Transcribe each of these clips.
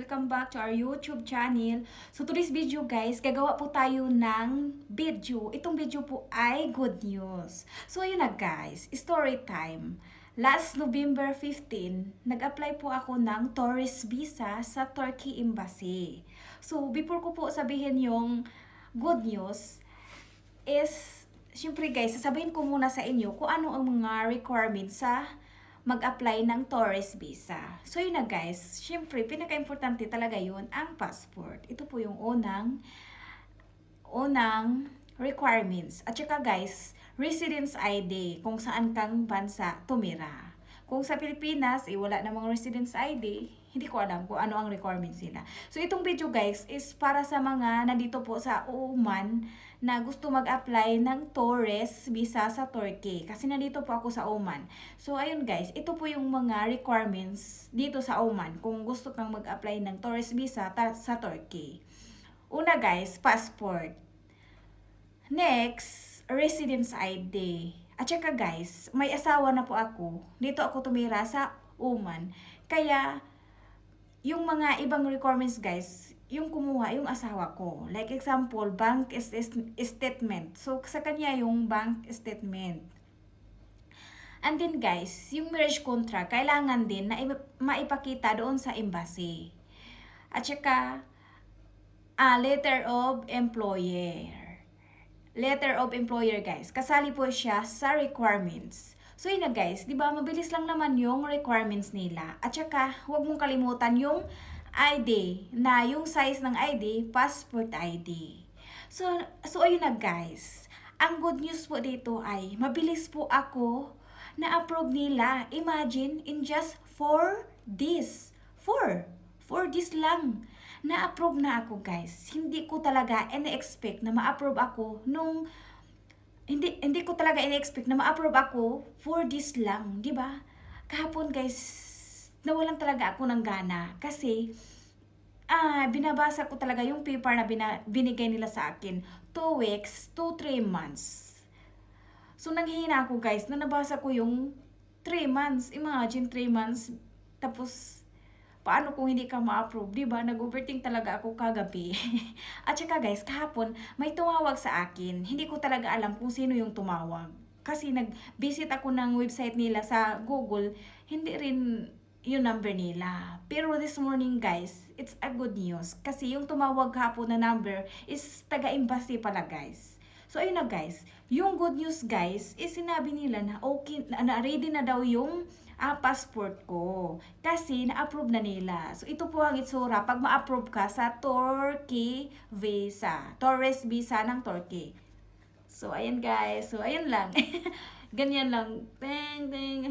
Welcome back to our YouTube channel. So today's video guys, gagawa po tayo ng video. Itong video po ay good news. So ayun na guys, story time. Last November 15, nag-apply po ako ng tourist visa sa Turkey Embassy. So before ko po sabihin yung good news, is syempre guys, sasabihin ko muna sa inyo kung ano ang mga requirements sa mag-apply ng tourist visa. So yun na guys, syempre pinaka-importante talaga yun ang passport. Ito po yung unang requirements. At saka guys, residence ID kung saan kang bansa tumira. Kung sa Pilipinas, wala namang residence ID, hindi ko alam kung ano ang requirements nila. So itong video guys is para sa mga nandito po sa Oman na gusto mag-apply ng tourist visa sa Turkey. Kasi nandito po ako sa Oman. So ayun guys, ito po yung mga requirements dito sa Oman kung gusto kang mag-apply ng tourist visa sa Turkey. Una guys, passport. Next, residence ID. At saka guys, may asawa na po ako. Dito ako tumira sa Oman. Kaya, yung mga ibang requirements guys, yung kumuha yung asawa ko. Like example, bank statement. So, sa kanya yung bank statement. And then guys, yung marriage contract, kailangan din na maipakita doon sa embassy. At saka, letter of employer. Letter of employer guys, kasali po siya sa requirements. So yun na guys, di ba mabilis lang naman yung requirements nila. At saka, huwag mong kalimutan yung ID, na yung size ng ID, passport ID. So ayun na guys, ang good news po dito ay, mabilis po ako na-approve nila. Imagine, in just 4 days. 4 days lang. Na-approve na ako guys. Hindi ko talaga in-expect na ma-approve ako nung hindi ko talaga in-expect na ma-approve ako 4 days lang, di ba? Kahapon guys, nawalan talaga ako ng gana kasi binabasa ko talaga yung paper na binigay nila sa akin. 2 weeks to 3 months. So nanghihina ako guys na nabasa ko yung 3 months. Imagine 3 months. Tapos paano kung hindi ka ma-approve, di ba? Nag-overthink talaga ako kagabi. At saka guys, kahapon, may tumawag sa akin. Hindi ko talaga alam kung sino yung tumawag. Kasi nag-visit ako ng website nila sa Google, hindi rin yung number nila. Pero this morning guys, it's a good news. Kasi yung tumawag kahapon na number is taga-embassy pala guys. So ayun na guys, yung good news guys, is sinabi nila na okay, na ready na daw yung passport ko. Kasi na-approve na nila. So ito po ang itsura pag ma-approve ka sa Turkey visa. Tourist visa ng Turkey. So ayan guys. So ayan lang. Ganyan lang. Ding, ding.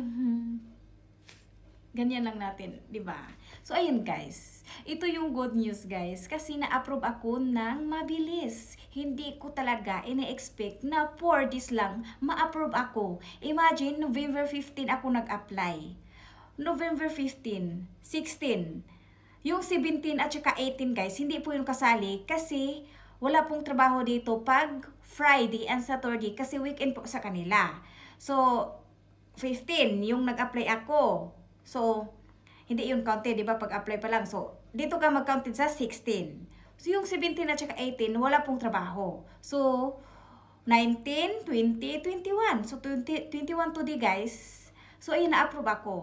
Ganyan lang natin, di ba? So ayun guys. Ito yung good news guys kasi na-approve ako ng mabilis. Hindi ko talaga ine-expect na 4 days lang ma-approve ako. Imagine, November 15 ako nag-apply. November 15, 16. Yung 17 at saka 18 guys, hindi po yung kasali kasi wala pong trabaho dito pag Friday and Saturday kasi weekend po sa kanila. So, 15 yung nag-apply ako. So, hindi yun counted, di ba? Pag-apply pa lang. So, dito ka mag-counted sa 16. So, yung 17 at saka 18, wala pong trabaho. So, 19, 20, 21. So, 21 today, guys. So, ayun, na-approve ako.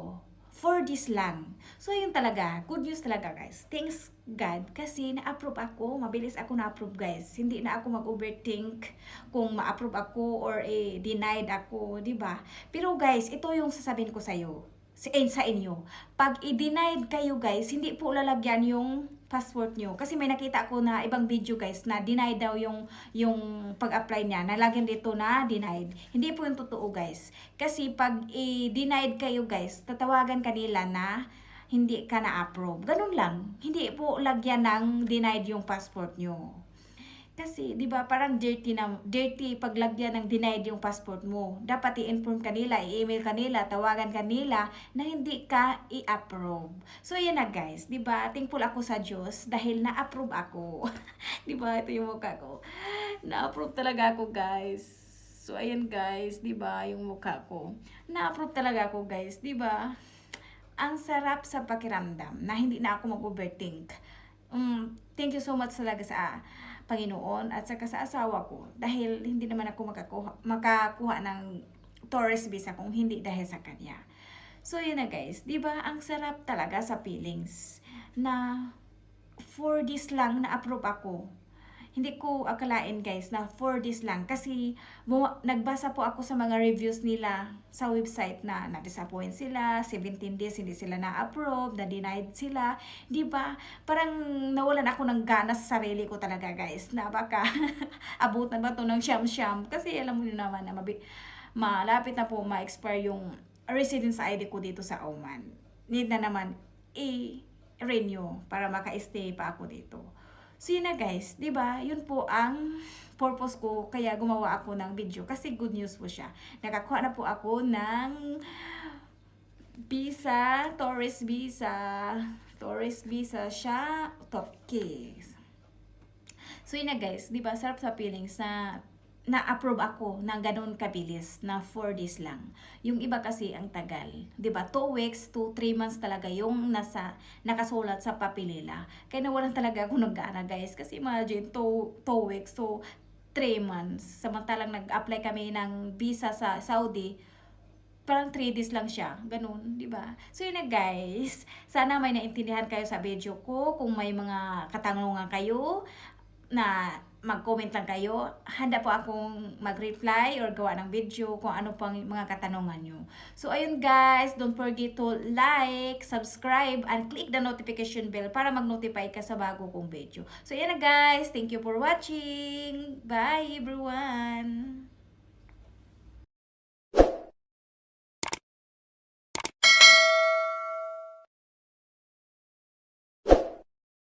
4 days lang. So, ayun talaga. Good news talaga, guys. Thanks God. Kasi na-approve ako. Mabilis ako na-approve, guys. Hindi na ako mag-overthink kung ma-approve ako or denied ako, di ba? Pero, guys, ito yung sasabihin ko sa'yo. Sa inyo. Pag i-denied kayo guys, hindi po lalagyan yung passport nyo. Kasi may nakita ako na ibang video guys na denied daw yung pag-apply niya. Nalagyan dito na denied. Hindi po yung totoo guys. Kasi pag i-denied kayo guys, tatawagan kanila na hindi ka na-approve. Ganun lang. Hindi po lagyan ng denied yung passport nyo. Kasi, di ba, parang dirty paglagyan ng denied yung passport mo. Dapat i-inform kanila, i-email kanila, tawagan kanila na hindi ka i-approve. So, yan na guys, di ba, thankful ako sa Diyos dahil na-approve ako. Di ba, ito yung mukha ko. Na-approve talaga ako guys. So, ayan guys, di ba, yung mukha ko. Na-approve talaga ako guys, di ba? ang sarap sa pakiramdam na hindi na ako mag-overthink. Thank you so much talaga sa Panginoon at saka sa asawa ko dahil hindi naman ako makakuha ng tourist visa kung hindi dahil sa kanya. So yun na guys, 'di ba? Ang sarap talaga sa feelings na for this lang na approve ako. Hindi ko akalain guys na for this lang kasi nagbasa po ako sa mga reviews nila sa website na na-disappoint sila, 17 days hindi sila na-approve, na-denied sila, 'di ba? Parang nawalan ako ng gana sa sarili ko talaga guys na baka abutan ba to ng siyam-siyam kasi alam mo naman na malapit na po ma-expire yung residence ID ko dito sa Oman. Need na naman i-renew para maka-stay pa ako dito. So yun na guys, 'di ba? Yun po ang purpose ko kaya gumawa ako ng video kasi good news po siya. Nakakuha na po ako ng visa, tourist visa. Tourist visa siya, top case. So yun na guys, 'di ba? Sarap sa feelings na na-approve ako ng ganun kabilis na 4 days lang. Yung iba kasi ang tagal. 'Di ba 2 weeks to 3 months talaga yung nakasulat sa papelila. Kaya nawalan talaga ako ng gana guys. Kasi imagine 2 weeks to 3 months. Samantalang nag-apply kami ng visa sa Saudi, parang 3 days lang siya. Ganun, di ba? So yun na guys. Sana may naintindihan kayo sa video ko. Kung may mga katanungan kayo, na mag-comment lang kayo. Handa po akong mag-reply or gawa ng video kung ano pang mga katanungan nyo. So, ayun guys, don't forget to like, subscribe, and click the notification bell para mag-notify ka sa bago kong video. So, ayan na guys. Thank you for watching. Bye everyone!